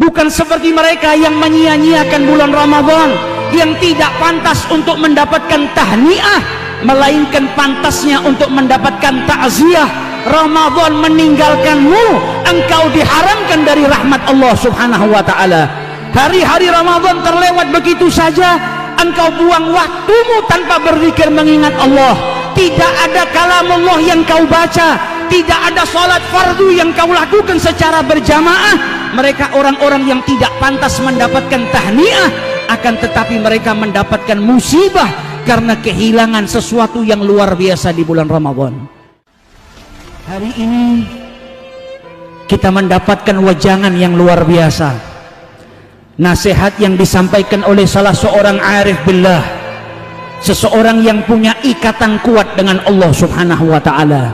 Bukan seperti mereka yang menyia-nyiakan bulan Ramadan, yang tidak pantas untuk mendapatkan tahniah, melainkan pantasnya untuk mendapatkan takziah. Ramadan meninggalkanmu, engkau diharamkan dari rahmat Allah subhanahu wa ta'ala. Hari-hari Ramadan terlewat begitu saja, engkau buang waktumu tanpa berzikir mengingat Allah. Tidak ada kalamullah yang kau baca, tidak ada sholat fardu yang kau lakukan secara berjamaah. Mereka orang-orang yang tidak pantas mendapatkan tahniah, akan tetapi mereka mendapatkan musibah karena kehilangan sesuatu yang luar biasa di bulan Ramadan. Hari ini kita mendapatkan wejangan yang luar biasa, nasihat yang disampaikan oleh salah seorang arif billah, seseorang yang punya ikatan kuat dengan Allah subhanahu wa ta'ala,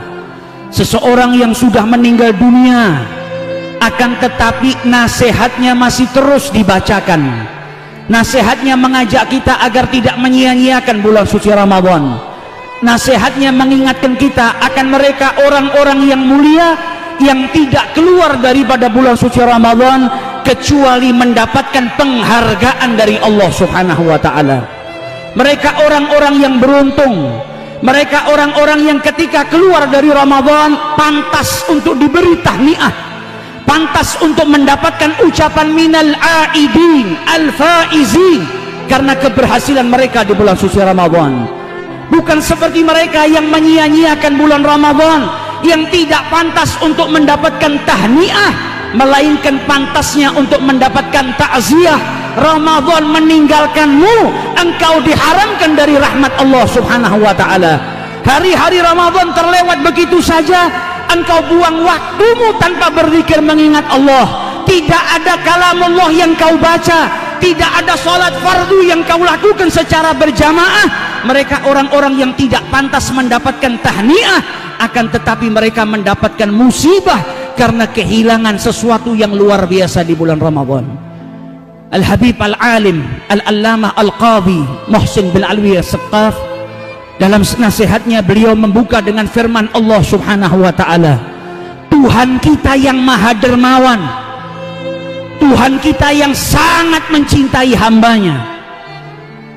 seseorang yang sudah meninggal dunia, akan tetapi nasihatnya masih terus dibacakan. Nasihatnya mengajak kita agar tidak menyia-nyiakan bulan suci Ramadan. Nasihatnya mengingatkan kita akan mereka orang-orang yang mulia yang tidak keluar daripada bulan suci Ramadan kecuali mendapatkan penghargaan dari Allah subhanahu wa ta'ala. Mereka orang-orang yang beruntung, mereka orang-orang yang ketika keluar dari Ramadan pantas untuk diberi tahniah, pantas untuk mendapatkan ucapan minal aidin al-faizin karena keberhasilan mereka di bulan suci Ramadan. Bukan seperti mereka yang menyia-nyiakan bulan Ramadan, yang tidak pantas untuk mendapatkan tahniah, melainkan pantasnya untuk mendapatkan takziah. Ramadan meninggalkanmu, engkau diharamkan dari rahmat Allah subhanahu wa ta'ala. Hari-hari Ramadan terlewat begitu saja, engkau buang waktumu tanpa berzikir mengingat Allah. Tidak ada kalamullah yang kau baca, tidak ada sholat fardu yang kau lakukan secara berjamaah. Mereka orang-orang yang tidak pantas mendapatkan tahniah, akan tetapi mereka mendapatkan musibah karena kehilangan sesuatu yang luar biasa di bulan Ramadan. Al-Habib Al-Alim Al-Allamah Al-Qadhi Muhsin bin Alwi As-Saqqaf, dalam nasihatnya beliau membuka dengan firman Allah subhanahu wa ta'ala. Tuhan kita yang maha dermawan, Tuhan kita yang sangat mencintai hambanya.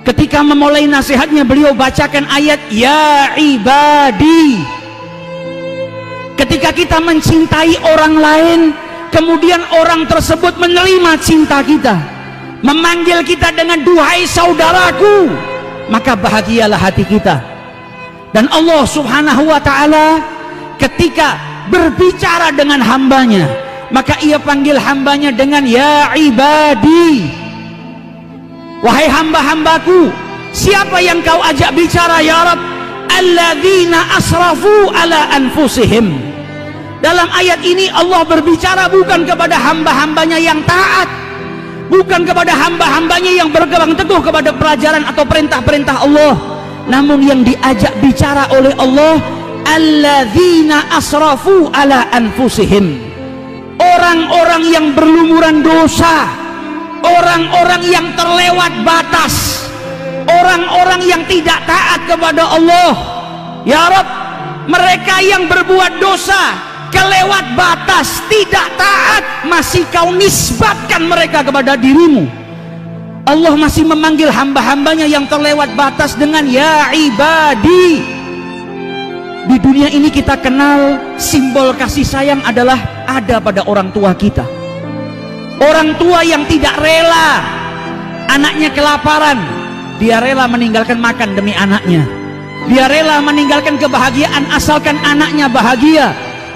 Ketika memulai nasihatnya beliau bacakan ayat ya ibadi. Ketika kita mencintai orang lain, kemudian orang tersebut menerima cinta kita, memanggil kita dengan duhai saudaraku, maka bahagialah hati kita. Dan Allah subhanahu wa ta'ala ketika berbicara dengan hambanya, maka ia panggil hambanya dengan ya ibadi. Wahai hamba-hambaku, siapa yang kau ajak bicara ya Rabb? Alladzina asrafu ala anfusihim. Dalam ayat ini Allah berbicara bukan kepada hamba-hambanya yang taat, bukan kepada hamba-hambanya yang berpegang teguh kepada pelajaran atau perintah-perintah Allah, namun yang diajak bicara oleh Allah, alladzina asrafu ala anfusihim. Orang-orang yang berlumuran dosa, orang-orang yang terlewat batas, orang-orang yang tidak taat kepada Allah. Ya Rabb, mereka yang berbuat dosa, kelewat batas, tidak taat, masih kau nisbatkan mereka kepada dirimu. Allah masih memanggil hamba-hambanya yang terlewat batas dengan ya ibadi. Di dunia ini kita kenal simbol kasih sayang adalah ada pada orang tua kita. Orang tua yang tidak rela anaknya kelaparan, dia rela meninggalkan makan demi anaknya. Dia rela meninggalkan kebahagiaan asalkan anaknya bahagia.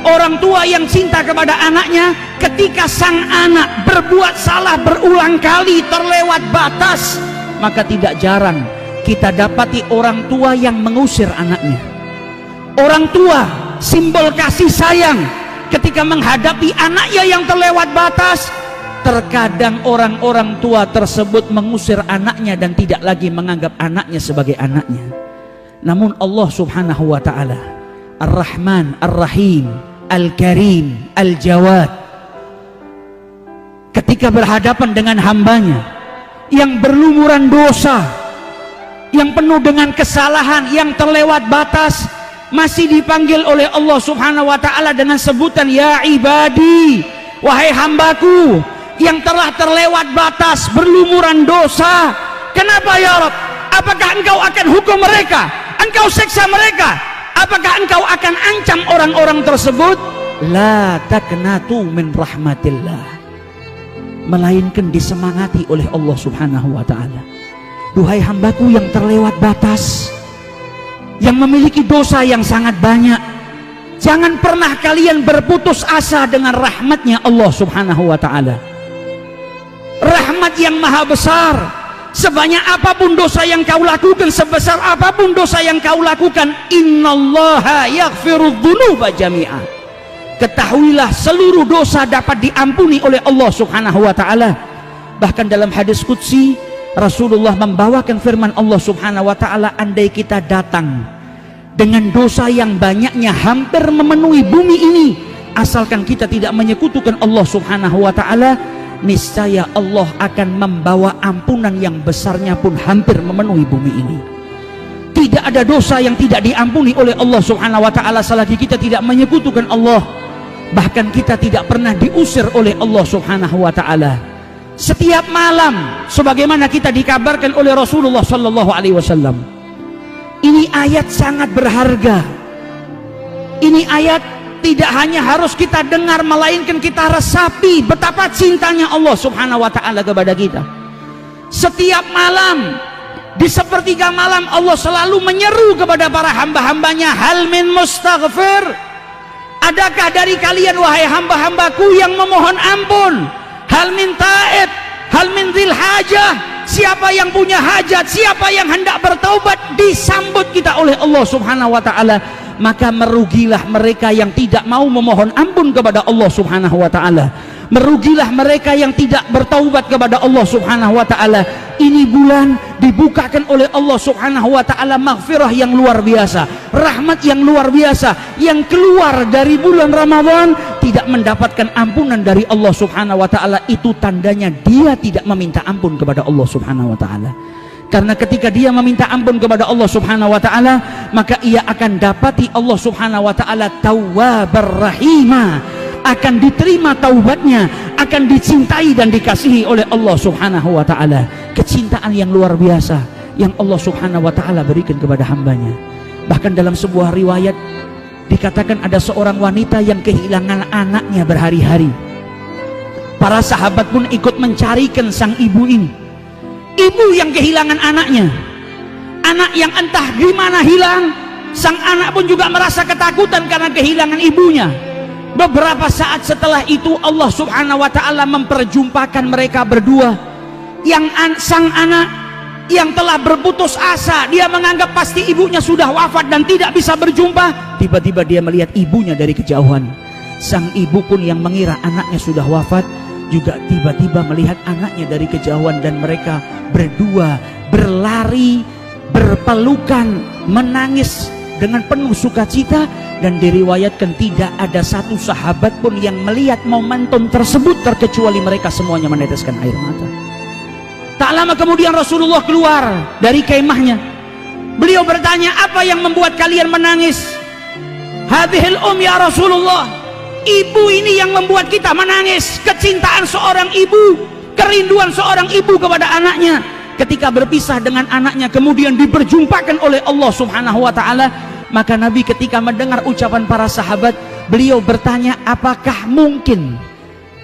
Orang tua yang cinta kepada anaknya, ketika sang anak berbuat salah berulang kali, terlewat batas, maka tidak jarang kita dapati orang tua yang mengusir anaknya. Orang tua simbol kasih sayang, ketika menghadapi anaknya yang terlewat batas, terkadang orang-orang tua tersebut mengusir anaknya dan tidak lagi menganggap anaknya sebagai anaknya. Namun Allah subhanahu wa ta'ala Ar-Rahman, Ar-Rahim, Al-Karim, Al-Jawad, ketika berhadapan dengan hambanya yang berlumuran dosa, yang penuh dengan kesalahan, yang terlewat batas, masih dipanggil oleh Allah subhanahu wa ta'ala dengan sebutan ya ibadi. Wahai hambaku, yang telah terlewat batas, berlumuran dosa. Kenapa ya Rabb? Apakah engkau akan hukum mereka? Engkau siksa mereka? Apakah engkau akan ancam orang-orang tersebut? La taqnatu min rahmatillah, melainkan disemangati oleh Allah subhanahu wa ta'ala. Duhai hambaku yang terlewat batas, yang memiliki dosa yang sangat banyak, jangan pernah kalian berputus asa dengan rahmatnya Allah subhanahu wa ta'ala. Rahmat yang maha besar. Sebanyak apapun dosa yang kau lakukan, sebesar apapun dosa yang kau lakukan, innallaha yaghfirudz dzunuba jami'a, ketahuilah seluruh dosa dapat diampuni oleh Allah subhanahu wa ta'ala. Bahkan dalam hadis qudsi Rasulullah membawakan firman Allah subhanahu wa ta'ala, andai kita datang dengan dosa yang banyaknya hampir memenuhi bumi ini, asalkan kita tidak menyekutukan Allah subhanahu wa ta'ala, niscaya Allah akan membawa ampunan yang besarnya pun hampir memenuhi bumi ini. Tidak ada dosa yang tidak diampuni oleh Allah subhanahu wa ta'ala selagi kita tidak menyekutukan Allah. Bahkan kita tidak pernah diusir oleh Allah subhanahu wa ta'ala. Setiap malam sebagaimana kita dikabarkan oleh Rasulullah sallallahu alaihi wasallam. Ini ayat sangat berharga. Ini ayat tidak hanya harus kita dengar, melainkan kita resapi betapa cintanya Allah subhanahu wa ta'ala kepada kita. Setiap malam, di sepertiga malam, Allah selalu menyeru kepada para hamba-hambanya, hal min mustaghfir, adakah dari kalian wahai hamba-hambaku yang memohon ampun, hal min taib, hal min dzil hajah, siapa yang punya hajat, siapa yang hendak bertaubat. Disambut kita oleh Allah subhanahu wa ta'ala. Maka merugilah mereka yang tidak mau memohon ampun kepada Allah subhanahu wa ta'ala. Merugilah mereka yang tidak bertaubat kepada Allah subhanahu wa ta'ala. Ini bulan dibukakan oleh Allah subhanahu wa ta'ala maghfirah yang luar biasa, rahmat yang luar biasa. Yang keluar dari bulan Ramadan tidak mendapatkan ampunan dari Allah subhanahu wa ta'ala, itu tandanya dia tidak meminta ampun kepada Allah subhanahu wa ta'ala. Karena ketika dia meminta ampun kepada Allah subhanahu wa ta'ala, maka ia akan dapati Allah subhanahu wa ta'ala tawwabar rahimah, akan diterima taubatnya, akan dicintai dan dikasihi oleh Allah subhanahu wa ta'ala. Kecintaan yang luar biasa yang Allah subhanahu wa ta'ala berikan kepada hambanya. Bahkan dalam sebuah riwayat dikatakan ada seorang wanita yang kehilangan anaknya berhari-hari. Para sahabat pun ikut mencarikan sang ibu ini. Ibu yang kehilangan anaknya, anak yang entah gimana hilang. Sang anak pun juga merasa ketakutan karena kehilangan ibunya. Beberapa saat setelah itu Allah subhanahu wa ta'ala memperjumpakan mereka berdua. Sang anak yang telah berputus asa, dia menganggap pasti ibunya sudah wafat dan tidak bisa berjumpa. Tiba-tiba dia melihat ibunya dari kejauhan. Sang ibu pun yang mengira anaknya sudah wafat juga tiba-tiba melihat anaknya dari kejauhan, dan mereka berdua berlari, berpelukan, menangis dengan penuh sukacita. Dan diriwayatkan tidak ada satu sahabat pun yang melihat momentum tersebut terkecuali mereka semuanya meneteskan air mata. Tak lama kemudian Rasulullah keluar dari kemahnya. Beliau bertanya, apa yang membuat kalian menangis? Hadhil ya Rasulullah, ibu ini yang membuat kita menangis. Kecintaan seorang ibu, kerinduan seorang ibu kepada anaknya. Ketika berpisah dengan anaknya kemudian diperjumpakan oleh Allah subhanahu wa ta'ala, maka Nabi ketika mendengar ucapan para sahabat, beliau bertanya, apakah mungkin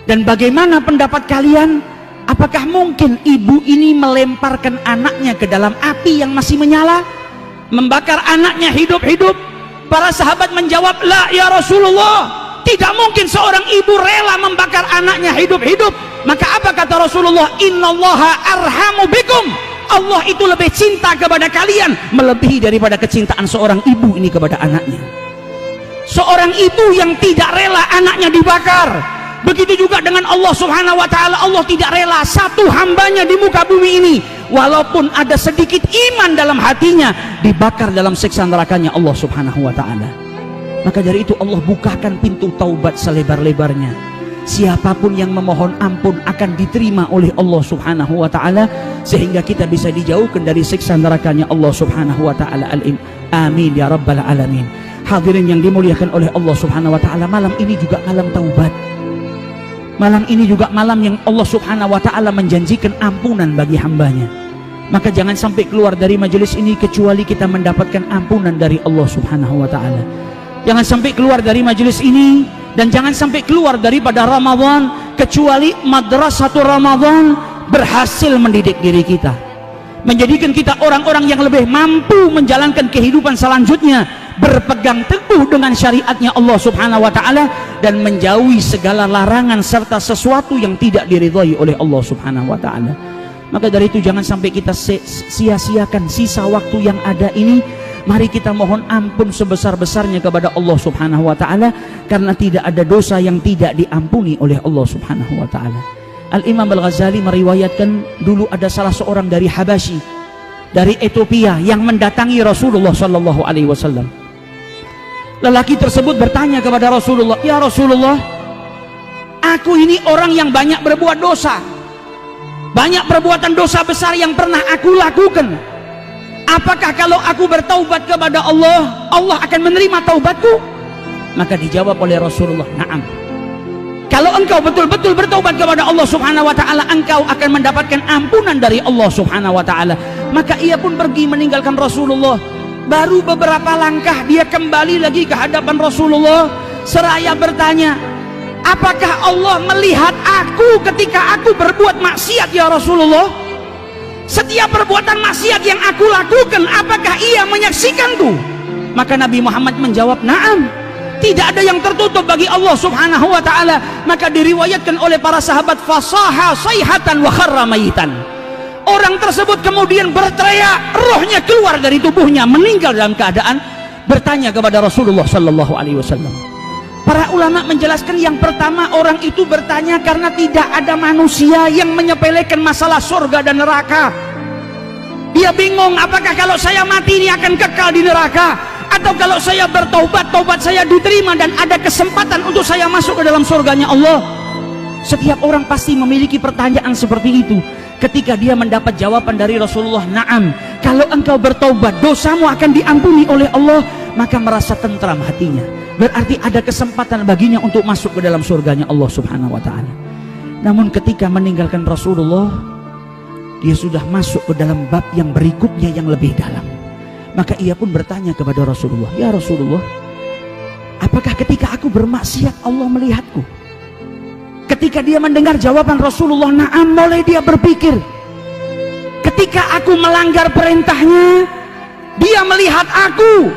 dan bagaimana pendapat kalian? Apakah mungkin ibu ini melemparkan anaknya ke dalam api yang masih menyala, membakar anaknya hidup-hidup? Para sahabat menjawab, la ya Rasulullah, tidak mungkin seorang ibu rela membakar anaknya hidup-hidup. Maka apa kata Rasulullah? Innallaha arhamu bikum, Allah itu lebih cinta kepada kalian melebihi daripada kecintaan seorang ibu ini kepada anaknya. Seorang ibu yang tidak rela anaknya dibakar, begitu juga dengan Allah subhanahu wa ta'ala. Allah tidak rela satu hambanya di muka bumi ini, walaupun ada sedikit iman dalam hatinya, dibakar dalam siksa nerakanya Allah subhanahu wa ta'ala. Maka dari itu Allah bukakan pintu taubat selebar-lebarnya. Siapapun yang memohon ampun akan diterima oleh Allah subhanahu wa ta'ala, sehingga kita bisa dijauhkan dari siksa nerakanya Allah subhanahu wa ta'ala. Amin ya rabbal alamin. Hadirin yang dimuliakan oleh Allah subhanahu wa ta'ala, malam ini juga malam taubat. Malam ini juga malam yang Allah subhanahu wa ta'ala menjanjikan ampunan bagi hambanya. Maka jangan sampai keluar dari majelis ini kecuali kita mendapatkan ampunan dari Allah subhanahu wa ta'ala. Jangan sampai keluar dari majelis ini, dan jangan sampai keluar daripada Ramadan kecuali madrasatul Ramadan berhasil mendidik diri kita, menjadikan kita orang-orang yang lebih mampu menjalankan kehidupan selanjutnya, berpegang teguh dengan syariatnya Allah subhanahu wa ta'ala, dan menjauhi segala larangan serta sesuatu yang tidak diridhai oleh Allah subhanahu wa ta'ala. Maka dari itu jangan sampai kita sia-siakan sisa waktu yang ada ini. Mari kita mohon ampun sebesar-besarnya kepada Allah subhanahu wa ta'ala, karena tidak ada dosa yang tidak diampuni oleh Allah subhanahu wa ta'ala. Al-Imam Al-Ghazali meriwayatkan, dulu ada salah seorang dari Habasyi, dari Ethiopia, yang mendatangi Rasulullah sallallahu alaihi wasallam. Lelaki tersebut bertanya kepada Rasulullah, "Ya Rasulullah, aku ini orang yang banyak berbuat dosa, banyak perbuatan dosa besar yang pernah aku lakukan. Apakah kalau aku bertaubat kepada Allah, Allah akan menerima taubatku?" Maka dijawab oleh Rasulullah, "Na'am. Kalau engkau betul-betul bertaubat kepada Allah subhanahu wa ta'ala, engkau akan mendapatkan ampunan dari Allah subhanahu wa ta'ala." Maka ia pun pergi meninggalkan Rasulullah. Baru beberapa langkah dia kembali lagi ke hadapan Rasulullah seraya bertanya, "Apakah Allah melihat aku ketika aku berbuat maksiat ya Rasulullah? Setiap perbuatan maksiat yang aku lakukan, apakah ia menyaksikanku?" Maka Nabi Muhammad menjawab, "Na'am. Tidak ada yang tertutup bagi Allah subhanahu wa ta'ala." Maka diriwayatkan oleh para sahabat, fasaha sayhatan wa kharra mayitan. Orang tersebut kemudian berteriak, rohnya keluar dari tubuhnya, meninggal dalam keadaan bertanya kepada Rasulullah sallallahu alaihi wasallam. Para ulama menjelaskan, yang pertama, orang itu bertanya karena tidak ada manusia yang menyepelekan masalah surga dan neraka. Dia bingung, apakah kalau saya mati ini akan kekal di neraka, atau kalau saya bertaubat, taubat saya diterima dan ada kesempatan untuk saya masuk ke dalam surganya Allah. Setiap orang pasti memiliki pertanyaan seperti itu. Ketika dia mendapat jawaban dari Rasulullah, "Na'am, kalau engkau bertaubat, dosamu akan diampuni oleh Allah," maka merasa tentram hatinya. Berarti ada kesempatan baginya untuk masuk ke dalam surganya Allah subhanahu wa ta'ala. Namun ketika meninggalkan Rasulullah, dia sudah masuk ke dalam bab yang berikutnya yang lebih dalam. Maka ia pun bertanya kepada Rasulullah, "Ya Rasulullah, apakah ketika aku bermaksiat Allah melihatku?" Ketika dia mendengar jawaban Rasulullah, "Na'am," mulai dia berpikir, ketika aku melanggar perintahnya, dia melihat aku,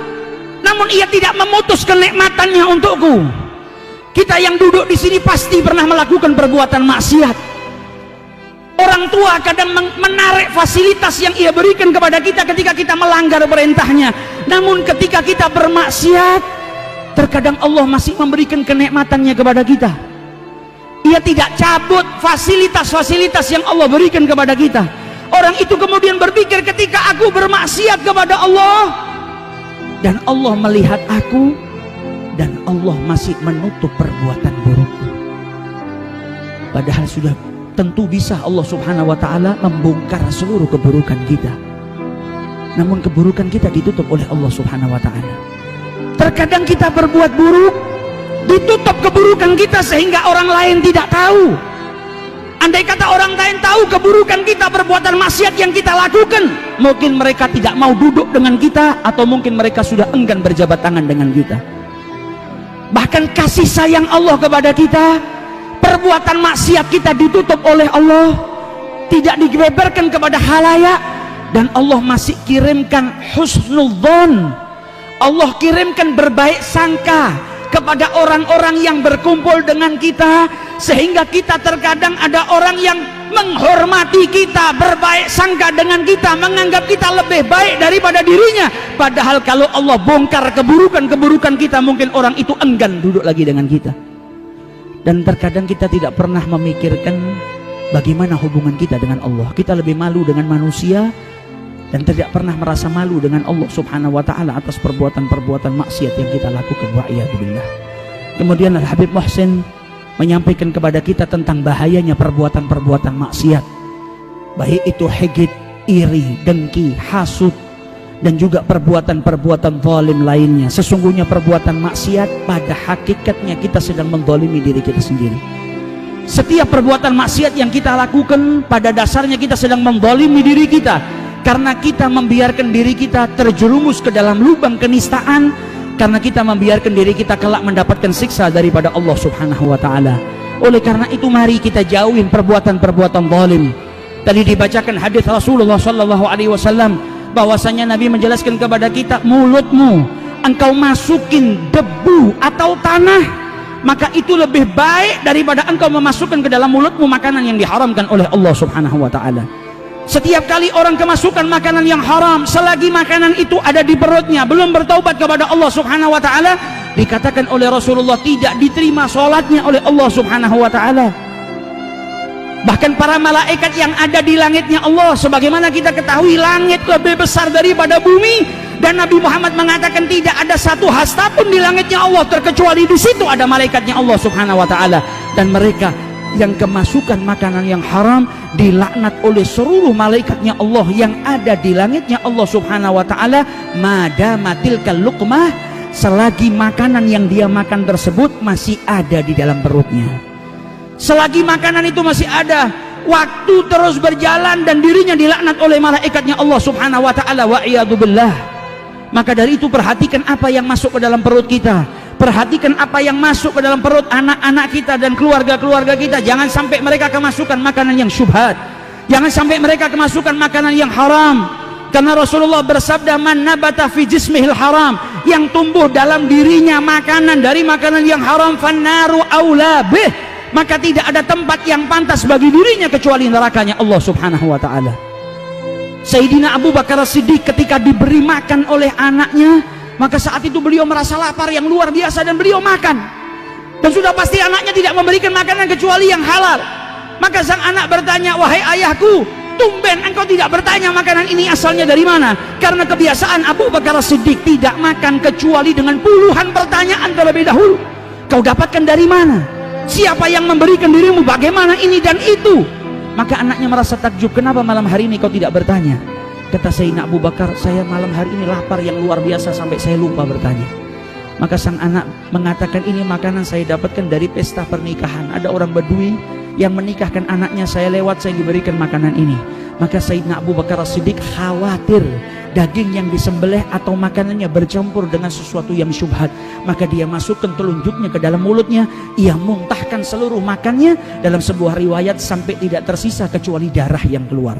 namun ia tidak memutus kenikmatannya untukku. Kita yang duduk di sini pasti pernah melakukan perbuatan maksiat. Orang tua kadang menarik fasilitas yang ia berikan kepada kita ketika kita melanggar perintahnya. Namun ketika kita bermaksiat, terkadang Allah masih memberikan kenikmatannya kepada kita. Ia tidak cabut fasilitas-fasilitas yang Allah berikan kepada kita. Orang itu kemudian berpikir, ketika aku bermaksiat kepada Allah dan Allah melihat aku, dan Allah masih menutup perbuatan burukku, padahal sudah tentu bisa Allah subhanahu wa ta'ala membongkar seluruh keburukan kita, namun keburukan kita ditutup oleh Allah subhanahu wa ta'ala. Terkadang kita berbuat buruk, ditutup keburukan kita sehingga orang lain tidak tahu. Andai kata orang lain tahu keburukan kita, perbuatan maksiat yang kita lakukan, mungkin mereka tidak mau duduk dengan kita, atau mungkin mereka sudah enggan berjabat tangan dengan kita. Bahkan kasih sayang Allah kepada kita, perbuatan maksiat kita ditutup oleh Allah, tidak dibeberkan kepada halayak, dan Allah masih kirimkan husnudzon. Allah kirimkan berbaik sangka kepada orang-orang yang berkumpul dengan kita, sehingga kita terkadang ada orang yang menghormati kita, berbaik sangka dengan kita, menganggap kita lebih baik daripada dirinya. Padahal kalau Allah bongkar keburukan-keburukan kita, mungkin orang itu enggan duduk lagi dengan kita. Dan terkadang kita tidak pernah memikirkan bagaimana hubungan kita dengan Allah. Kita lebih malu dengan manusia dan tidak pernah merasa malu dengan Allah subhanahu wa ta'ala atas perbuatan-perbuatan maksiat yang kita lakukan. Wa'iyadzubillah. Kemudian Al-Habib Muhsin menyampaikan kepada kita tentang bahayanya perbuatan-perbuatan maksiat, baik itu hikid, iri, dengki, hasud, dan juga perbuatan-perbuatan zalim lainnya. Sesungguhnya perbuatan maksiat pada hakikatnya kita sedang menzalimi diri kita sendiri. Setiap perbuatan maksiat yang kita lakukan pada dasarnya kita sedang menzalimi diri kita, karena kita membiarkan diri kita terjerumus ke dalam lubang kenistaan, karena kita membiarkan diri kita kelak mendapatkan siksa daripada Allah Subhanahu wa taala. Oleh karena itu mari kita jauhin perbuatan-perbuatan zalim. Tadi dibacakan hadis Rasulullah sallallahu alaihi wasallam bahwasanya Nabi menjelaskan kepada kita, mulutmu engkau masukin debu atau tanah, maka itu lebih baik daripada engkau memasukkan ke dalam mulutmu makanan yang diharamkan oleh Allah Subhanahu wa taala. Setiap kali orang kemasukan makanan yang haram, selagi makanan itu ada di perutnya, belum bertaubat kepada Allah Subhanahu wa taala, dikatakan oleh Rasulullah tidak diterima salatnya oleh Allah Subhanahu wa taala. Bahkan para malaikat yang ada di langitnya Allah, sebagaimana kita ketahui langit lebih besar daripada bumi, dan Nabi Muhammad mengatakan tidak ada satu hasta pun di langitnya Allah terkecuali di situ ada malaikatnya Allah Subhanahu wa taala. Dan mereka yang kemasukan makanan yang haram dilaknat oleh seluruh malaikatnya Allah yang ada di langitnya Allah Subhanahu wa taala, madamatil luqmah, selagi makanan yang dia makan tersebut masih ada di dalam perutnya. Selagi makanan itu masih ada, waktu terus berjalan dan dirinya dilaknat oleh malaikatnya Allah Subhanahu wa taala, wa iyadzubillah. Maka dari itu perhatikan apa yang masuk ke dalam perut kita, perhatikan apa yang masuk ke dalam perut anak-anak kita dan keluarga-keluarga kita. Jangan sampai mereka kemasukan makanan yang syubhat, jangan sampai mereka kemasukan makanan yang haram, karena Rasulullah bersabda, man nabata fi jismihil haram, yang tumbuh dalam dirinya makanan dari makanan yang haram, fannaru aula bih, maka tidak ada tempat yang pantas bagi dirinya kecuali nerakanya Allah Subhanahu wa taala. Sayyidina Abu Bakar As-Siddiq ketika diberi makan oleh anaknya, maka saat itu beliau merasa lapar yang luar biasa dan beliau makan, dan sudah pasti anaknya tidak memberikan makanan kecuali yang halal. Maka sang anak bertanya, wahai ayahku, tumben engkau tidak bertanya makanan ini asalnya dari mana? Karena kebiasaan Abu Bakar As-Siddiq tidak makan kecuali dengan puluhan pertanyaan terlebih dahulu. Kau dapatkan dari mana? Siapa yang memberikan dirimu? Bagaimana ini dan itu? Maka anaknya merasa takjub, kenapa malam hari ini kau tidak bertanya? Kata Sayyidina Abu Bakar, saya malam hari ini lapar yang luar biasa sampai saya lupa bertanya. Maka sang anak mengatakan, ini makanan saya dapatkan dari pesta pernikahan. Ada orang Badui yang menikahkan anaknya, saya lewat, saya diberikan makanan ini. Maka Sayyidina Abu Bakar As-Siddiq khawatir daging yang disembelih atau makanannya bercampur dengan sesuatu yang syubhat, maka dia masukkan telunjuknya ke dalam mulutnya, ia muntahkan seluruh makannya. Dalam sebuah riwayat sampai tidak tersisa kecuali darah yang keluar.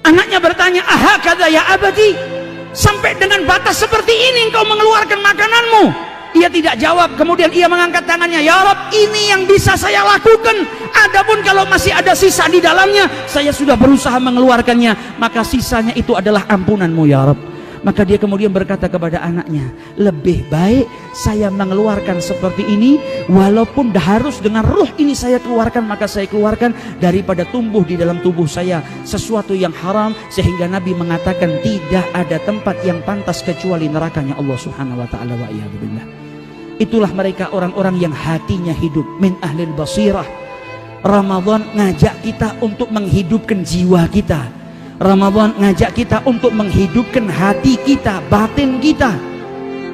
Anaknya bertanya, ahakadha ya abadi, sampai dengan batas seperti ini engkau mengeluarkan makananmu? Ia tidak jawab. Kemudian ia mengangkat tangannya, ya Rabb, ini yang bisa saya lakukan. Adapun kalau masih ada sisa di dalamnya, saya sudah berusaha mengeluarkannya, maka sisanya itu adalah ampunanmu ya Rabb. Maka dia kemudian berkata kepada anaknya, lebih baik saya mengeluarkan seperti ini, walaupun harus dengan ruh ini saya keluarkan, maka saya keluarkan, daripada tumbuh di dalam tubuh saya sesuatu yang haram, sehingga Nabi mengatakan tidak ada tempat yang pantas kecuali nerakanya Allah Subhanahu wa taala, wa iyadzubillah. Itulah mereka orang-orang yang hatinya hidup, min ahlil basirah. Ramadan ngajak kita untuk menghidupkan jiwa kita. Ramadan ngajak kita untuk menghidupkan hati kita, batin kita.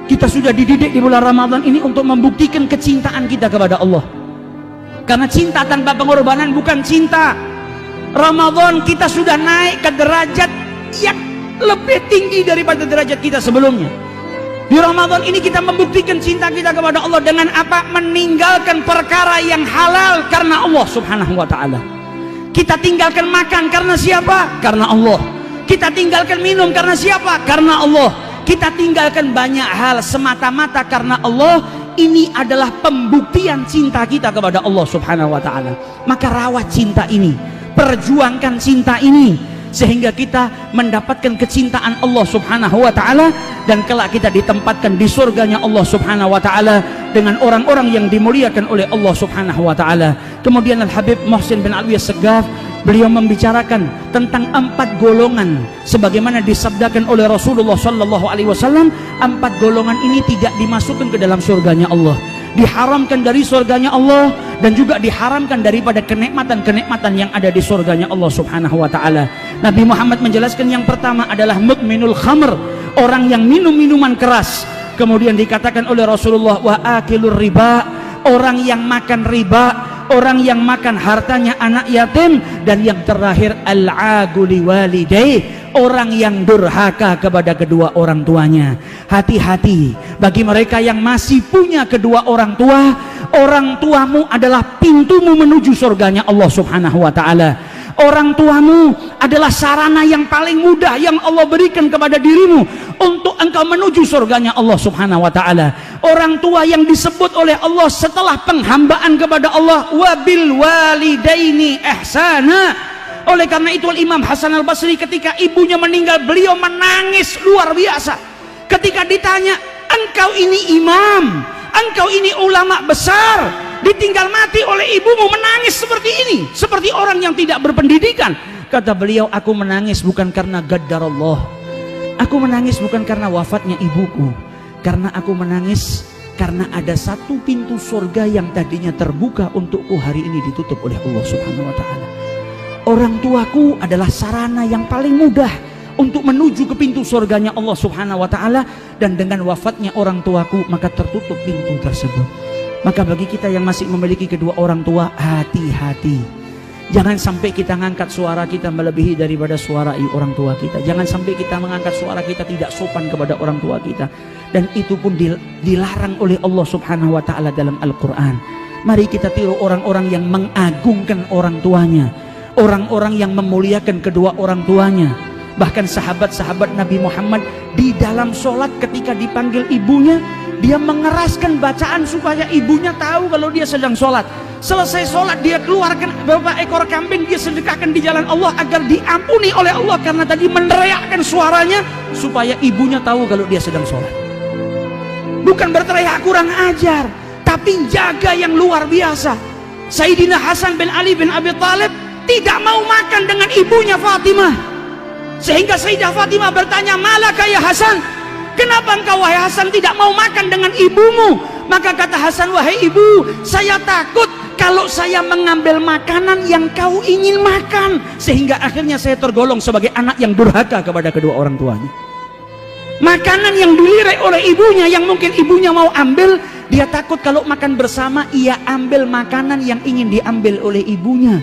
Kita sudah dididik di bulan Ramadan ini untuk membuktikan kecintaan kita kepada Allah. Karena cinta tanpa pengorbanan bukan cinta. Ramadan kita sudah naik ke derajat yang lebih tinggi daripada derajat kita sebelumnya. Di Ramadan ini kita membuktikan cinta kita kepada Allah dengan apa? Meninggalkan perkara yang halal karena Allah Subhanahu wa taala. Kita tinggalkan makan karena siapa? Karena Allah. Kita tinggalkan minum karena siapa? Karena Allah. Kita tinggalkan banyak hal semata-mata karena Allah. Ini adalah pembuktian cinta kita kepada Allah Subhanahu wa taala. Maka rawat cinta ini, perjuangkan cinta ini, sehingga kita mendapatkan kecintaan Allah Subhanahu wa taala, dan kelak kita ditempatkan di surganya Allah Subhanahu wa taala dengan orang-orang yang dimuliakan oleh Allah Subhanahu wa taala. Kemudian Al-Habib Muhsin bin Alwi As-Saggaf, beliau membicarakan tentang 4 golongan sebagaimana disabdakan oleh Rasulullah sallallahu alaihi wasallam. 4 golongan ini tidak dimasukkan ke dalam surganya Allah, diharamkan dari surganya Allah, dan juga diharamkan daripada kenikmatan-kenikmatan yang ada di surganya Allah Subhanahu wa taala. Nabi Muhammad menjelaskan yang pertama adalah mudminul khamr, orang yang minum minuman keras. Kemudian dikatakan oleh Rasulullah, wa akilur riba, orang yang makan riba. orang yang makan hartanya anak yatim, dan yang terakhir al-aguli walidai, orang yang durhaka kepada kedua orang tuanya. Hati-hati bagi mereka yang masih punya kedua orang tua. Orang tuamu adalah pintumu menuju surganya Allah Subhanahu wa ta'ala. Orang tuamu adalah sarana yang paling mudah yang Allah berikan kepada dirimu untuk engkau menuju surganya Allah Subhanahu wa ta'ala. Orang tua yang disebut oleh Allah setelah penghambaan kepada Allah, wabil walidaini ihsana. Oleh karena itu Imam Hasan al-Basri ketika ibunya meninggal, beliau menangis luar biasa. Ketika ditanya, engkau ini imam, engkau ini ulama besar, ditinggal mati oleh ibumu, menangis seperti ini, seperti orang yang tidak berpendidikan. Kata beliau, aku menangis bukan karena gaddar Allah, aku menangis bukan karena wafatnya ibuku, karena aku menangis karena ada satu pintu surga yang tadinya terbuka untukku hari ini ditutup oleh Allah Subhanahu wa ta'ala. Orang tuaku adalah sarana yang paling mudah untuk menuju ke pintu surganya Allah Subhanahu wa ta'ala, dan dengan wafatnya orang tuaku maka tertutup pintu tersebut. Maka bagi kita yang masih memiliki kedua orang tua, hati-hati. Jangan sampai kita mengangkat suara kita melebihi daripada suara orang tua kita. Jangan sampai kita mengangkat suara kita tidak sopan kepada orang tua kita. Dan itu pun dilarang oleh Allah Subhanahu wa ta'ala dalam Al-Quran. Mari kita tiru orang-orang yang mengagungkan orang tuanya, orang-orang yang memuliakan kedua orang tuanya. Bahkan sahabat-sahabat Nabi Muhammad di dalam sholat ketika dipanggil ibunya, dia mengeraskan bacaan supaya ibunya tahu kalau dia sedang sholat. Selesai sholat dia keluarkan beberapa ekor kambing, dia sedekahkan di jalan Allah agar diampuni oleh Allah, karena tadi meneriakkan suaranya supaya ibunya tahu kalau dia sedang sholat. Bukan berteriak kurang ajar, tapi jaga yang luar biasa. Sayyidina Hasan bin Ali bin Abi Thalib tidak mau makan dengan ibunya Fatimah, sehingga Sayyidah Fatimah bertanya, malaka ya Hasan, kenapa engkau wahai Hasan tidak mau makan dengan ibumu? Maka kata Hasan, wahai ibu, saya takut kalau saya mengambil makanan yang kau ingin makan, sehingga akhirnya saya tergolong sebagai anak yang durhaka kepada kedua orang tuanya. Makanan yang dilirik oleh ibunya, yang mungkin ibunya mau ambil, dia takut kalau makan bersama ia ambil makanan yang ingin diambil oleh ibunya.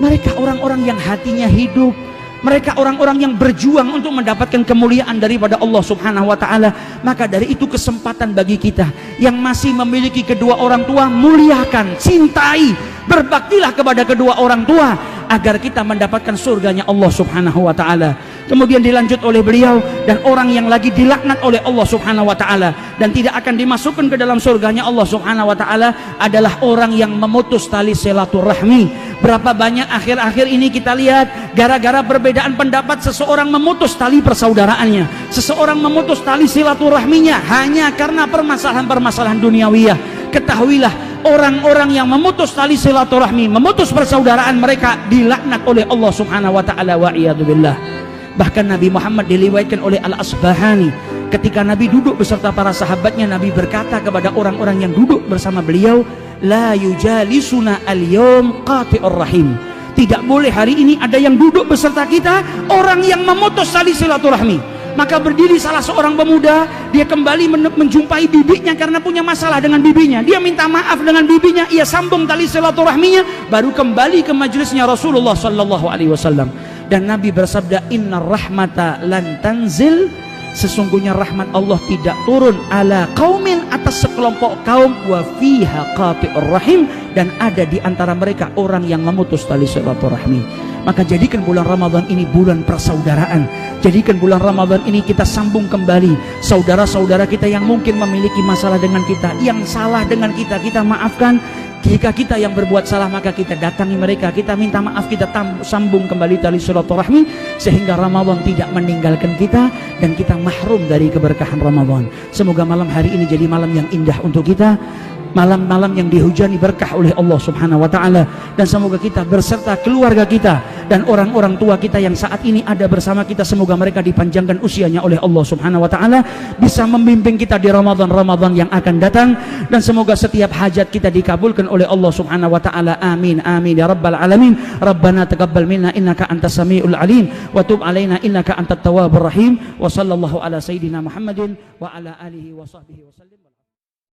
Mereka orang-orang yang hatinya hidup, mereka orang-orang yang berjuang untuk mendapatkan kemuliaan daripada Allah Subhanahu wa ta'ala. Maka dari itu kesempatan bagi kita yang masih memiliki kedua orang tua, muliakan, cintai, berbaktilah kepada kedua orang tua agar kita mendapatkan surganya Allah Subhanahu wa ta'ala. Kemudian dilanjut oleh beliau, dan orang yang lagi dilaknat oleh Allah Subhanahu wa ta'ala dan tidak akan dimasukkan ke dalam surganya Allah Subhanahu wa ta'ala adalah orang yang memutus tali silaturahmi. Berapa banyak akhir-akhir ini kita lihat gara-gara perbedaan pendapat seseorang memutus tali persaudaraannya, seseorang memutus tali silaturahminya hanya karena permasalahan-permasalahan duniawiyah. Ketahuilah, orang-orang yang memutus tali silaturahmi, memutus persaudaraan, mereka dilaknat oleh Allah Subhanahu wa ta'ala, wa iyadzubillah. Bahkan Nabi Muhammad diriwayatkan oleh Al-Asbahani, ketika Nabi duduk beserta para sahabatnya, Nabi berkata kepada orang-orang yang duduk bersama beliau, la yujalisuna al-yawm qati'ur rahim. Tidak boleh hari ini ada yang duduk beserta kita orang yang memutus tali silaturahmi. Maka berdiri salah seorang pemuda, dia kembali menjumpai bibinya karena punya masalah dengan bibinya. Dia minta maaf dengan bibinya, ia sambung tali silaturahminya, baru kembali ke majelisnya Rasulullah sallallahu alaihi wasallam. Dan Nabi bersabda, innar rahmata lan tanzil, sesungguhnya rahmat Allah tidak turun ala qaumin, atas sekelompok kaum, wa fiha qati'ur rahim, dan ada di antara mereka orang yang memutus tali silaturahmi. Maka jadikan bulan Ramadan ini bulan persaudaraan. Jadikan bulan Ramadan ini kita sambung kembali saudara-saudara kita yang mungkin memiliki masalah dengan kita, yang salah dengan kita, kita maafkan. Jika kita yang berbuat salah, maka kita datangi mereka, kita minta maaf, kita sambung kembali tali silaturahmi, sehingga Ramadan tidak meninggalkan kita dan kita mahrum dari keberkahan Ramadan. Semoga malam hari ini jadi malam yang indah untuk kita, malam-malam yang dihujani berkah oleh Allah Subhanahu wa ta'ala. Dan semoga kita berserta keluarga kita dan orang-orang tua kita yang saat ini ada bersama kita, semoga mereka dipanjangkan usianya oleh Allah Subhanahu wa ta'ala, bisa membimbing kita di Ramadan-Ramadan yang akan datang. Dan semoga setiap hajat kita dikabulkan oleh Allah Subhanahu wa ta'ala. Amin amin ya rabbal alamin. Rabbana taqabbal minna innaka antas samiul alim wa tub alaina innaka antat tawwabur rahim. Wa sallallahu ala sayyidina Muhammadin wa ala alihi wa sahbihi wa sallim.